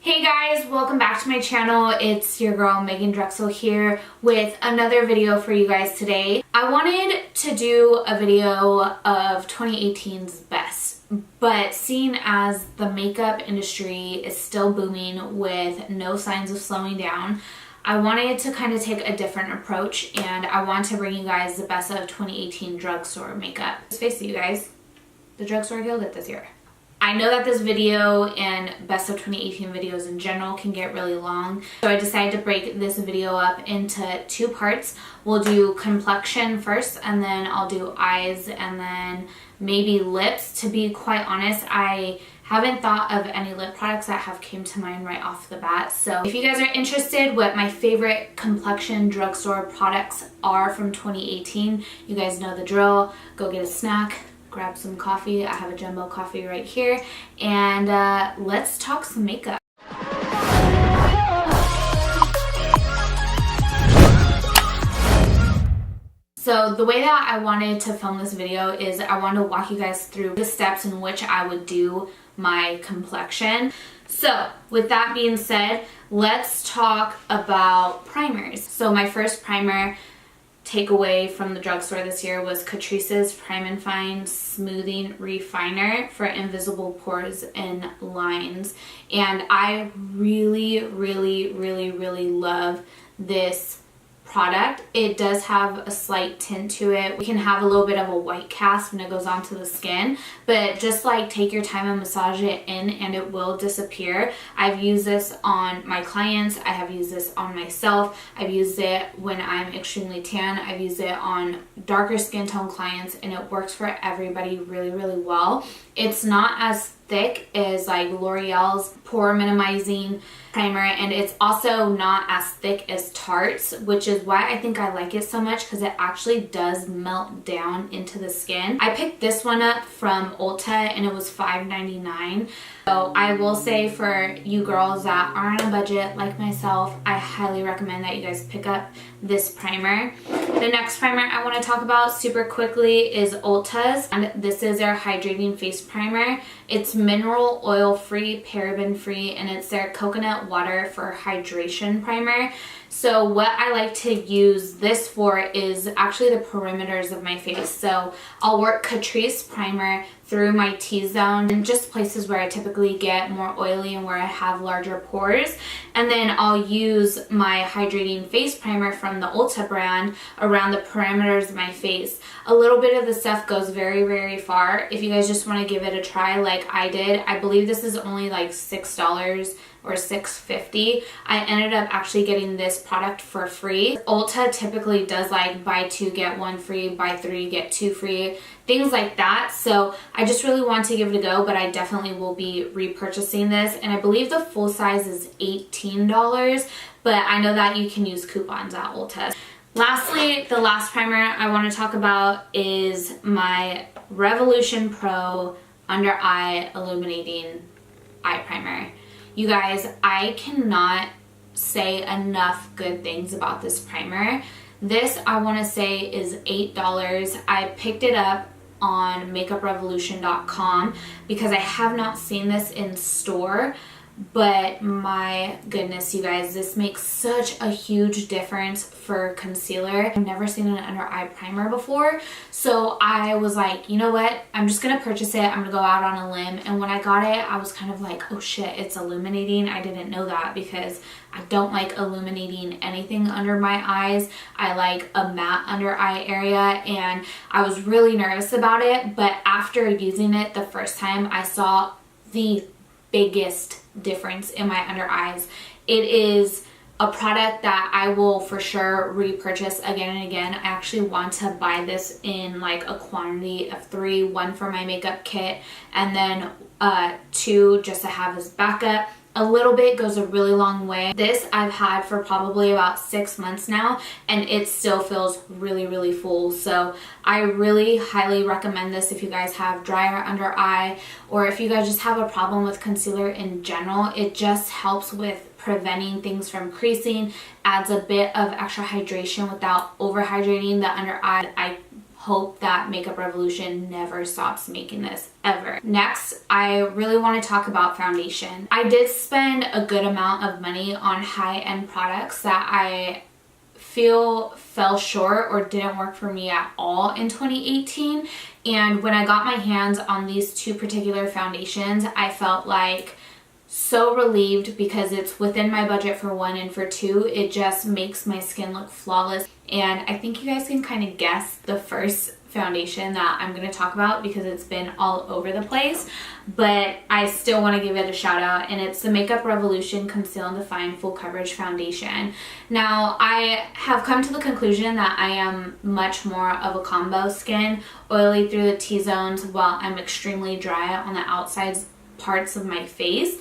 Hey guys, welcome back to my channel. It's your girl Meghan Drexel here with another video for you guys today. I wanted to do a video of 2018's best, but seeing as the makeup industry is still booming with no signs of slowing down, I wanted to kind of take a different approach, and I want to bring you guys the best of 2018 drugstore makeup. Let's face it, you guys, the drugstore killed it this year. I know that this video and best of 2018 videos in general can get really long, so I decided to break this video up into two parts. We'll do complexion first, and then I'll do eyes, and then maybe lips. To be quite honest, I haven't thought of any lip products that have came to mind right off the bat. So if you guys are interested what my favorite complexion drugstore products are from 2018, you guys know the drill. Go get a snack, grab some coffee. I have a jumbo coffee right here, and let's talk some makeup. So the way that I wanted to film this video is I wanted to walk you guys through the steps in which I would do my complexion. So with that being said, let's talk about primers. So my first primer takeaway from the drugstore this year was Catrice's Prime and Fine Smoothing Refiner for invisible pores and lines, and I really love this product. It does have a slight tint to it. We can have a little bit of a white cast when it goes onto the skin, but just like take your time and massage it in and it will disappear. I've used this on my clients. I have used this on myself. I've used it when I'm extremely tan. I've used it on darker skin tone clients, and it works for everybody really well. It's not as thick as like L'Oreal's pore minimizing primer, and it's also not as thick as Tarte's, which is why I think I like it so much, because it actually does melt down into the skin. I picked this one up from Ulta and it was $5.99. So I will say, for you girls that are on a budget like myself, I highly recommend that you guys pick up this primer. The next primer I want to talk about super quickly is Ulta's, and this is their hydrating face primer. It's mineral oil free, paraben free, and it's their coconut water for hydration primer. So what I like to use this for is actually the perimeters of my face. So I'll work Catrice primer through my T-zone and just places where I typically get more oily and where I have larger pores. And then I'll use my hydrating face primer from the Ulta brand around the perimeters of my face. A little bit of the stuff goes very far. If you guys just want to give it a try like I did, I believe this is only like $6 or $6.50. I ended up actually getting this product for free. Ulta typically does like buy two get one free, buy three get two free, things like that. So I just really want to give it a go, but I definitely will be repurchasing this, and I believe the full size is $18, but I know that you can use coupons at Ulta. Lastly, the last primer I want to talk about is my Revolution Pro Under Eye Illuminating Eye Primer. You guys, I cannot say enough good things about this primer. This, I want to say, is $8. I picked it up on makeuprevolution.com because I have not seen this in store, but my goodness, you guys, this makes such a huge difference for concealer. I've never seen an under eye primer before, so I was like, you know what, I'm just gonna purchase it. I'm gonna go out on a limb. And when I got it, I was kind of like, oh shit, it's illuminating. I didn't know that because I don't like illuminating anything under my eyes. I like a matte under eye area, and I was really nervous about it, but after using it the first time, I saw the biggest difference in my under eyes. It is a product that I will for sure repurchase again and again. I actually want to buy this in like a quantity of 3, 1 for my makeup kit, and then 2 just to have as backup. A little bit goes a really long way. This I've had for probably about 6 months now, and it still feels really full. So I really highly recommend this if you guys have drier under eye, or if you guys just have a problem with concealer in general. It just helps with preventing things from creasing, adds a bit of extra hydration without overhydrating the under eye. I hope that Makeup Revolution never stops making this, ever. Next, I really want to talk about foundation. I did spend a good amount of money on high-end products that I feel fell short or didn't work for me at all in 2018. And when I got my hands on these two particular foundations, I felt like so relieved because it's within my budget for one, and for two, it just makes my skin look flawless. And I think you guys can kind of guess the first foundation that I'm going to talk about because it's been all over the place, but I still want to give it a shout out, and it's the Makeup Revolution Conceal and Define Full Coverage Foundation. Now, I have come to the conclusion that I am much more of a combo skin, oily through the T-zones while I'm extremely dry on the outside parts of my face.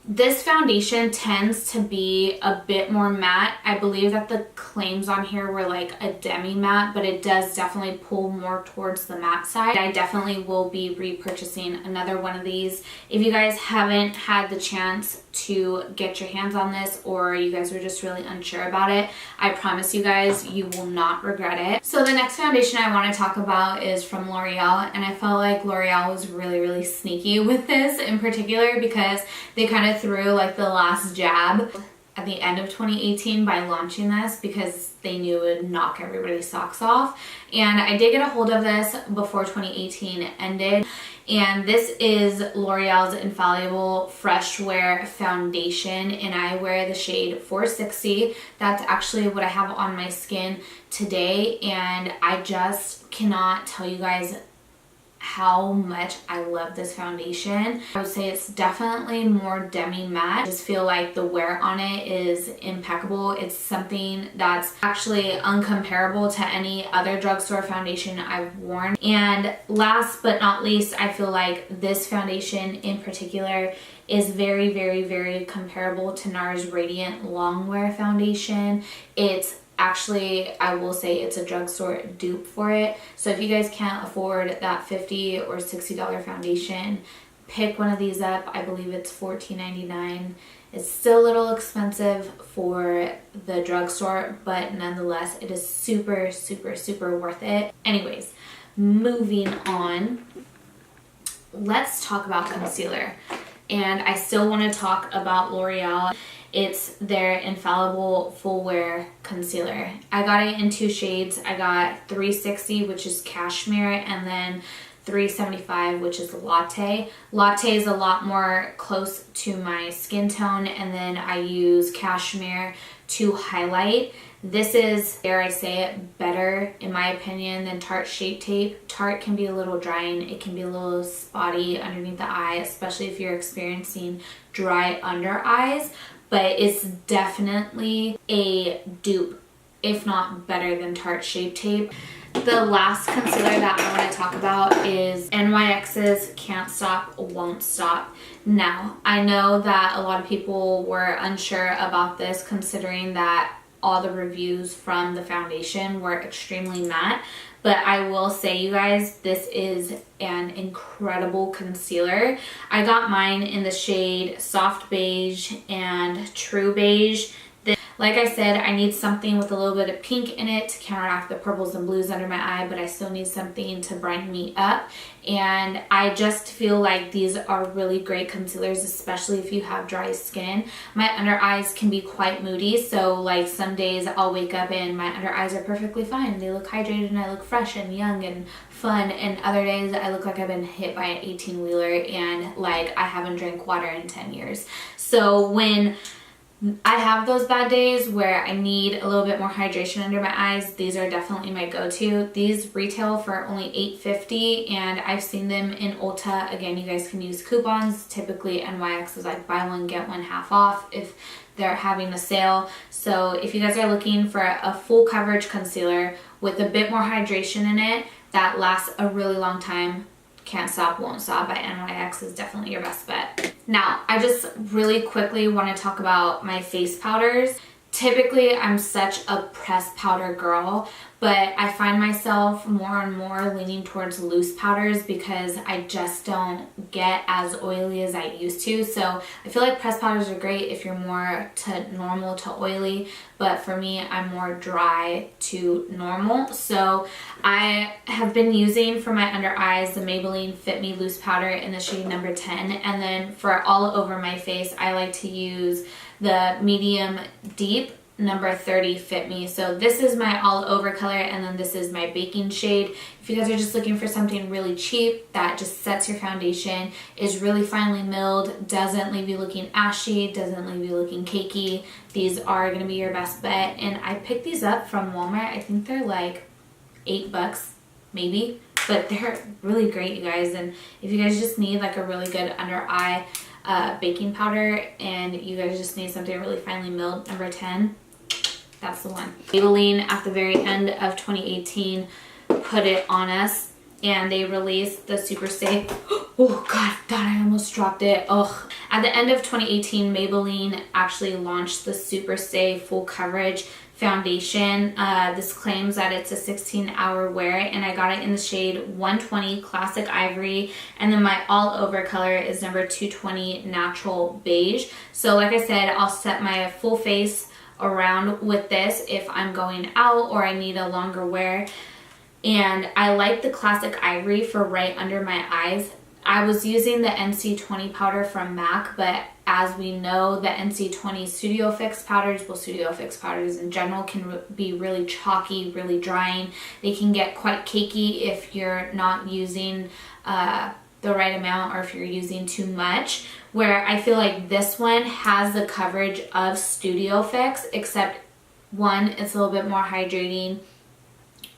This foundation tends to be a bit more matte. I believe that the claims on here were like a demi matte, but it does definitely pull more towards the matte side. I definitely will be repurchasing another one of these. If you guys haven't had the chance to get your hands on this, or you guys were just really unsure about it, I promise you guys, you will not regret it. So the next foundation I want to talk about is from L'Oreal, and I felt like L'Oreal was really sneaky with this in particular because they kind of threw like the last jab at the end of 2018 by launching this because they knew it would knock everybody's socks off. And I did get a hold of this before 2018 ended, and this is L'Oreal's Infallible Fresh Wear Foundation, and I wear the shade 460. That's actually what I have on my skin today, and I just cannot tell you guys how much I love this foundation. I would say it's definitely more demi matte. I just feel like the wear on it is impeccable. It's something that's actually uncomparable to any other drugstore foundation I've worn. And last but not least, I feel like this foundation in particular is very comparable to NARS Radiant Longwear Foundation. It's actually, I will say it's a drugstore dupe for it. So if you guys can't afford that $50 or $60 foundation, pick one of these up. I believe it's $14.99. It's still a little expensive for the drugstore, but nonetheless, it is super worth it. Anyways, moving on, let's talk about concealer. And I still want to talk about L'Oreal. It's their Infallible Full Wear Concealer. I got it in two shades. I got 360, which is Cashmere, and then 375, which is Latte. Latte is a lot more close to my skin tone, and then I use Cashmere to highlight. This is, dare I say it, better in my opinion than Tarte Shape Tape. Tarte can be a little drying. It can be a little spotty underneath the eye, especially if you're experiencing dry under eyes. But it's definitely a dupe, if not better than Tarte Shape Tape. The last concealer that I want to talk about is NYX's Can't Stop, Won't Stop. Now, I know that a lot of people were unsure about this considering that all the reviews from the foundation were extremely matte. But I will say, you guys, this is an incredible concealer. I got mine in the shade Soft Beige and True Beige. Like I said, I need something with a little bit of pink in it to counteract the purples and blues under my eye, but I still need something to brighten me up. And I just feel like these are really great concealers, especially if you have dry skin. My under eyes can be quite moody, so like some days I'll wake up and my under eyes are perfectly fine. They look hydrated and I look fresh and young and fun, and other days I look like I've been hit by an 18-wheeler and like I haven't drank water in 10 years. So when I have those bad days where I need a little bit more hydration under my eyes, these are definitely my go-to. These retail for only $8.50, and I've seen them in Ulta. Again, you guys can use coupons. Typically NYX is like buy one get one half off if they're having a sale. So if you guys are looking for a full coverage concealer with a bit more hydration in it that lasts a really long time, Can't Stop, Won't Stop by NYX is definitely your best bet. Now, I just really quickly want to talk about my face powders. Typically, I'm such a pressed powder girl, but I find myself more and more leaning towards loose powders because I just don't get as oily as I used to. So I feel like pressed powders are great if you're more to normal to oily, but for me, I'm more dry to normal. So I have been using for my under eyes the Maybelline Fit Me Loose Powder in the shade number 10, and then for all over my face, I like to use the medium deep number 30 Fit Me. So this is my all over color, and then this is my baking shade. If you guys are just looking for something really cheap that just sets your foundation, is really finely milled, doesn't leave you looking ashy, doesn't leave you looking cakey, these are going to be your best bet. And I picked these up from Walmart. I think they're like $8 maybe, but they're really great, you guys. And if you guys just need like a really good under eye baking powder and you guys just need something really finely milled, number 10, that's the one. Maybelline at the very end of 2018 put it on us, and they released the Super Stay. Oh god, that I almost dropped it. Ugh. At the end of 2018, Maybelline actually launched the Super Stay Full Coverage foundation. This claims that it's a 16-hour wear, and I got it in the shade 120 Classic Ivory, and then my all over color is number 220 Natural Beige. So like I said, I'll set my full face around with this if I'm going out or I need a longer wear. And I like the Classic Ivory for right under my eyes. I was using the NC20 powder from MAC, but as we know, the NC20 Studio Fix powders, well, Studio Fix powders in general can be really chalky, really drying. They can get quite cakey if you're not using the right amount, or if you're using too much, where I feel like this one has the coverage of Studio Fix, except one, it's a little bit more hydrating.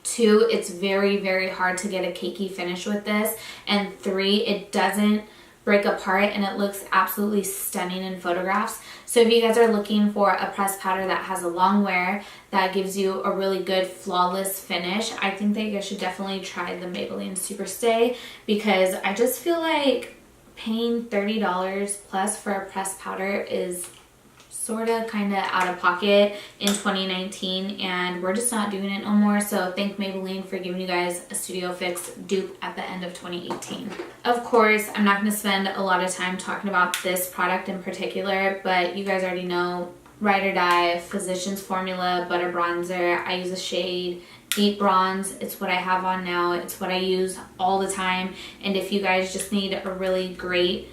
Two, it's very, very hard to get a cakey finish with this. And three, it doesn't break apart and it looks absolutely stunning in photographs. So if you guys are looking for a pressed powder that has a long wear that gives you a really good flawless finish, I think that you guys should definitely try the Maybelline Super Stay, because I just feel like paying $30 plus for a pressed powder is sort of kind of out of pocket in 2019, and we're just not doing it no more. So thank Maybelline for giving you guys a Studio Fix dupe at the end of 2018. Of course, I'm not going to spend a lot of time talking about this product in particular, but you guys already know Ride or Die Physicians Formula Butter Bronzer. I use a shade Deep Bronze. It's what I have on now. It's what I use all the time. And if you guys just need a really great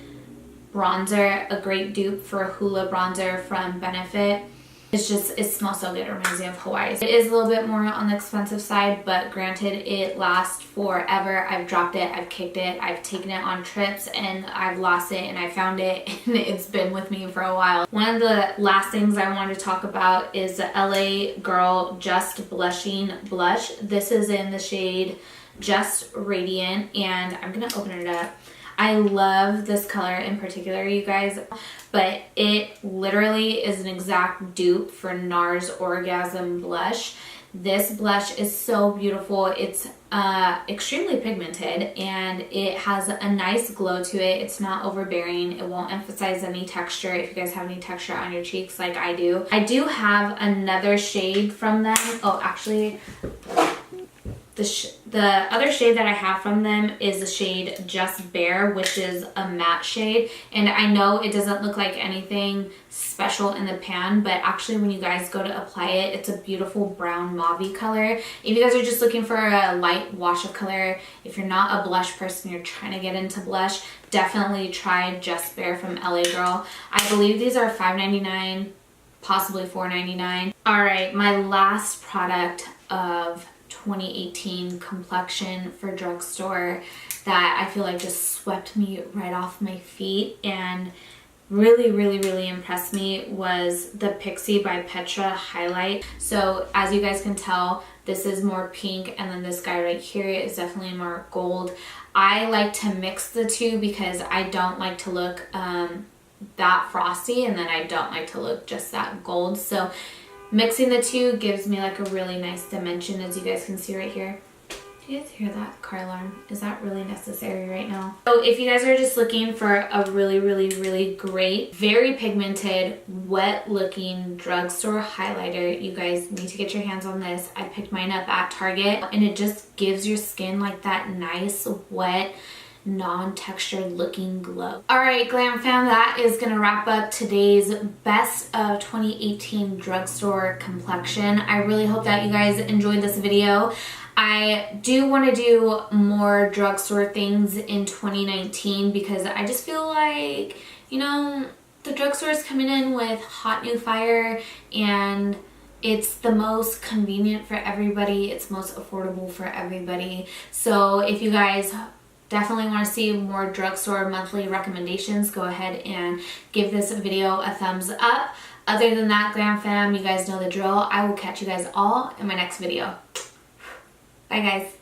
bronzer, a great dupe for a Hoola bronzer from Benefit, it smells so good. It reminds me of Hawaii. It is a little bit more on the expensive side, but granted, it lasts forever. I've dropped it, I've kicked it, I've taken it on trips, and I've lost it, and I found it, and it's been with me for a while. One of the last things I want to talk about is the LA Girl Just Blushing Blush. This is in the shade Just Radiant, and I'm gonna open it up. I love this color in particular, you guys, but it literally is an exact dupe for NARS Orgasm Blush. This blush is so beautiful. It's extremely pigmented, and it has a nice glow to it. It's not overbearing. It won't emphasize any texture if you guys have any texture on your cheeks like I do. I do have another shade from them. Oh, actually, the other shade that I have from them is the shade Just Bare, which is a matte shade. And I know it doesn't look like anything special in the pan, but actually when you guys go to apply it, it's a beautiful brown mauve color. If you guys are just looking for a light wash of color, if you're not a blush person, you're trying to get into blush, definitely try Just Bare from LA Girl. I believe these are $5.99, possibly $4.99. All right, my last product of 2018 Complexion for Drugstore that I feel like just swept me right off my feet and really impressed me was the Pixie by Petra highlight. So as you guys can tell, this is more pink, and then this guy right here is definitely more gold. I like to mix the two because I don't like to look that frosty, and then I don't like to look just that gold. So mixing the two gives me like a really nice dimension, as you guys can see right here. Do you guys hear that car alarm? Is that really necessary right now? So if you guys are just looking for a really great, very pigmented, wet looking drugstore highlighter, you guys need to get your hands on this. I picked mine up at Target and it just gives your skin like that nice, wet, non-textured looking glow. Alright Glam Fam, that is going to wrap up today's best of 2018 drugstore complexion. I really hope that you guys enjoyed this video. I do want to do more drugstore things in 2019 because I just feel like, you know, the drugstore is coming in with hot new fire and it's the most convenient for everybody. It's most affordable for everybody. So if you guys definitely want to see more drugstore monthly recommendations, go ahead and give this video a thumbs up. Other than that, Glam Fam, you guys know the drill. I will catch you guys all in my next video. Bye guys.